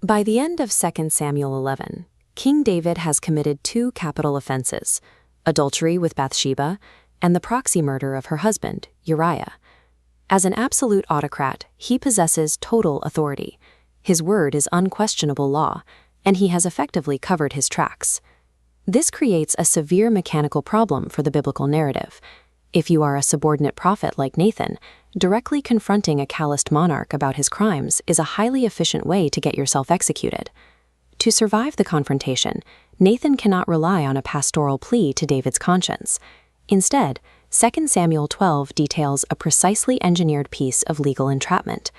By the end of 2 Samuel 11, King David has committed two capital offenses: adultery with Bathsheba and the proxy murder of her husband, Uriah. As an absolute autocrat, he possesses total authority. His word is unquestionable law, and he has effectively covered his tracks. This creates a severe mechanical problem for the biblical narrative. If you are a subordinate prophet like Nathan, directly confronting a calloused monarch about his crimes is a highly efficient way to get yourself executed. To survive the confrontation, Nathan cannot rely on a pastoral plea to David's conscience. Instead, 2 Samuel 12 details a precisely engineered piece of legal entrapment.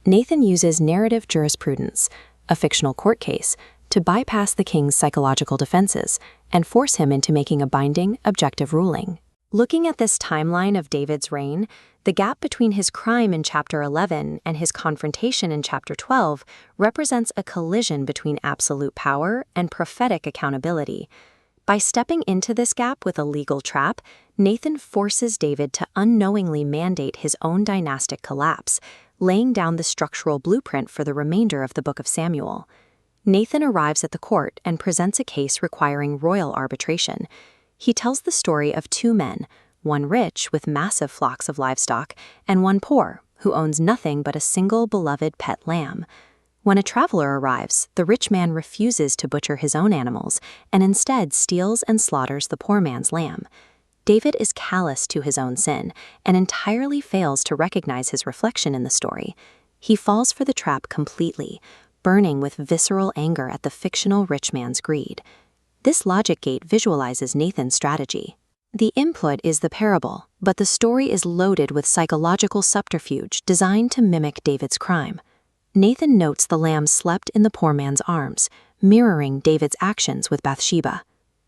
Nathan uses narrative jurisprudence, a fictional court case, to bypass the king's psychological defenses and force him into making a binding, objective ruling. Looking at this timeline of David's reign, the gap between his crime in chapter 11 and his confrontation in chapter 12 represents a collision between absolute power and prophetic accountability. By stepping into this gap with a legal trap, Nathan forces David to unknowingly mandate his own dynastic collapse, laying down the structural blueprint for the remainder of the book of Samuel. Nathan arrives at the court and presents a case requiring royal arbitration. He tells the story of two men, one rich with massive flocks of livestock, and one poor, who owns nothing but a single beloved pet lamb. When a traveler arrives, the rich man refuses to butcher his own animals and instead steals and slaughters the poor man's lamb. David is callous to his own sin and entirely fails to recognize his reflection in the story. He falls for the trap completely, burning with visceral anger at the fictional rich man's greed. This logic gate visualizes Nathan's strategy. The input is the parable, but the story is loaded with psychological subterfuge designed to mimic David's crime. Nathan notes the lamb slept in the poor man's arms, mirroring David's actions with Bathsheba.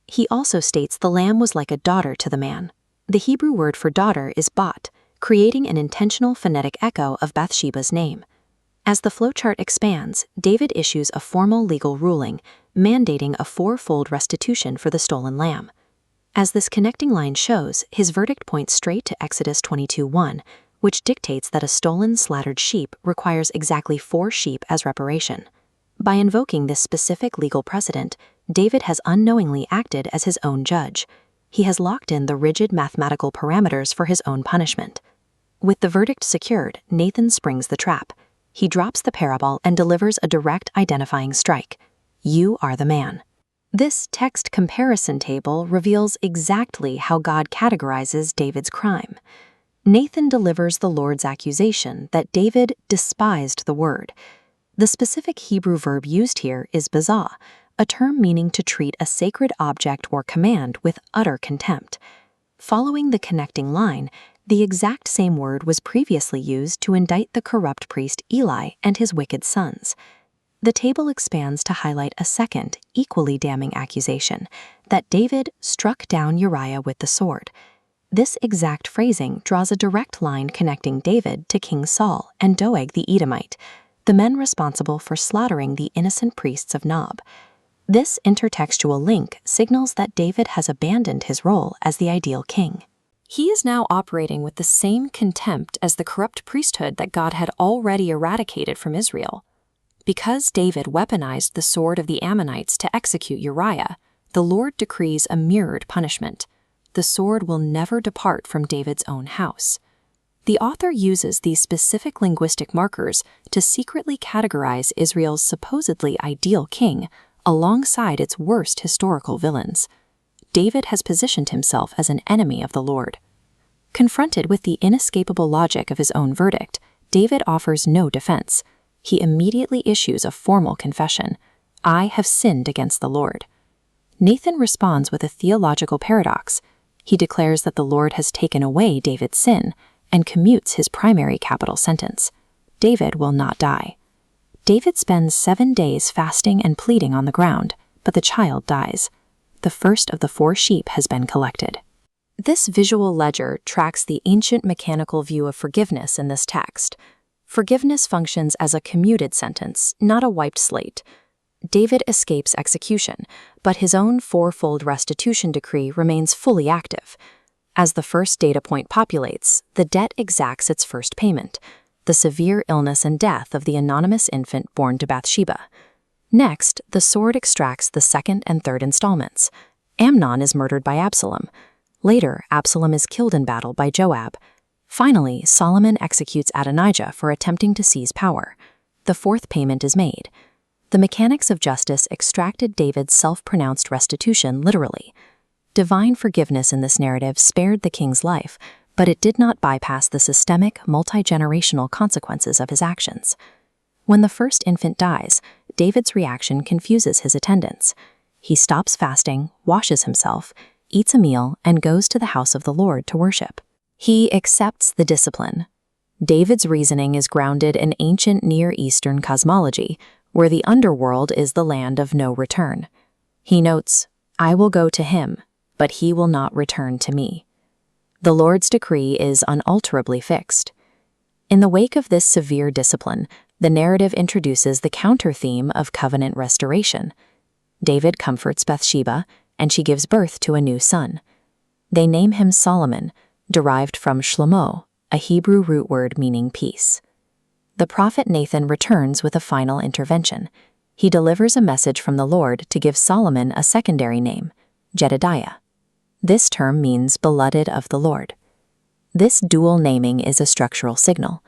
He also states the lamb was like a daughter to the man. The Hebrew word for daughter is bat, creating an intentional phonetic echo of Bathsheba's name. As the flowchart expands, David issues a formal legal ruling, mandating a fourfold restitution for the stolen lamb. As this connecting line shows, his verdict points straight to Exodus 22:1, which dictates that a stolen, slaughtered sheep requires exactly 4 sheep as reparation. By invoking this specific legal precedent, David has unknowingly acted as his own judge. He has locked in the rigid mathematical parameters for his own punishment. With the verdict secured, Nathan springs the trap. He drops the parable and delivers a direct identifying strike. You are the man. This text comparison table reveals exactly how God categorizes David's crime. Nathan delivers the Lord's accusation that David despised the word. The specific Hebrew verb used here is bazah, a term meaning to treat a sacred object or command with utter contempt. Following the connecting line, the exact same word was previously used to indict the corrupt priest Eli and his wicked sons. The table expands to highlight a second, equally damning accusation, that David struck down Uriah with the sword. This exact phrasing draws a direct line connecting David to King Saul and Doeg the Edomite, the men responsible for slaughtering the innocent priests of Nob. This intertextual link signals that David has abandoned his role as the ideal king. He is now operating with the same contempt as the corrupt priesthood that God had already eradicated from Israel. Because David weaponized the sword of the Ammonites to execute Uriah, the Lord decrees a mirrored punishment. The sword will never depart from David's own house. The author uses these specific linguistic markers to secretly categorize Israel's supposedly ideal king alongside its worst historical villains. David has positioned himself as an enemy of the Lord. Confronted with the inescapable logic of his own verdict, David offers no defense. He immediately issues a formal confession: I have sinned against the Lord. Nathan responds with a theological paradox. He declares that the Lord has taken away David's sin and commutes his primary capital sentence. David will not die. David spends 7 days fasting and pleading on the ground, but the child dies. The first of the 4 sheep has been collected. This visual ledger tracks the ancient mechanical view of forgiveness in this text. Forgiveness functions as a commuted sentence, not a wiped slate. David escapes execution, but his own 4-fold restitution decree remains fully active. As the first data point populates, the debt exacts its first payment: the severe illness and death of the anonymous infant born to Bathsheba. Next, the sword extracts the second and third installments. Amnon is murdered by Absalom. Later, Absalom is killed in battle by Joab. Finally, Solomon executes Adonijah for attempting to seize power. The fourth payment is made. The mechanics of justice extracted David's self-pronounced restitution literally. Divine forgiveness in this narrative spared the king's life, but it did not bypass the systemic, multi-generational consequences of his actions. When the first infant dies, David's reaction confuses his attendants. He stops fasting, washes himself, eats a meal, and goes to the house of the Lord to worship. He accepts the discipline. David's reasoning is grounded in ancient Near Eastern cosmology, where the underworld is the land of no return. He notes, "I will go to him, but he will not return to me." The Lord's decree is unalterably fixed. In the wake of this severe discipline, the narrative introduces the counter-theme of covenant restoration. David comforts Bathsheba, and she gives birth to a new son. They name him Solomon, derived from Shlomo, a Hebrew root word meaning peace. The prophet Nathan returns with a final intervention. He delivers a message from the Lord to give Solomon a secondary name, Jedediah. This term means beloved of the Lord. This dual naming is a structural signal.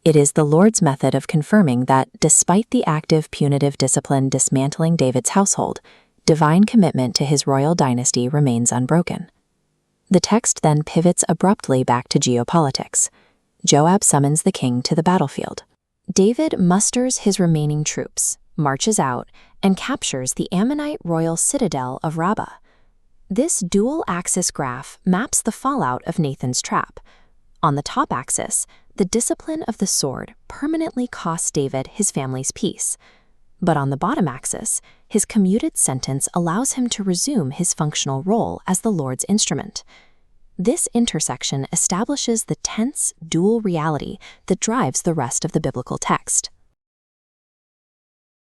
It is the Lord's method of confirming that, despite the active punitive discipline dismantling David's household, divine commitment to his royal dynasty remains unbroken. The text then pivots abruptly back to geopolitics. Joab summons the king to the battlefield. David musters his remaining troops, marches out, and captures the Ammonite royal citadel of Rabbah. This dual-axis graph maps the fallout of Nathan's trap. On the top axis, the discipline of the sword permanently costs David his family's peace. But on the bottom axis, his commuted sentence allows him to resume his functional role as the Lord's instrument. This intersection establishes the tense, dual reality that drives the rest of the biblical text.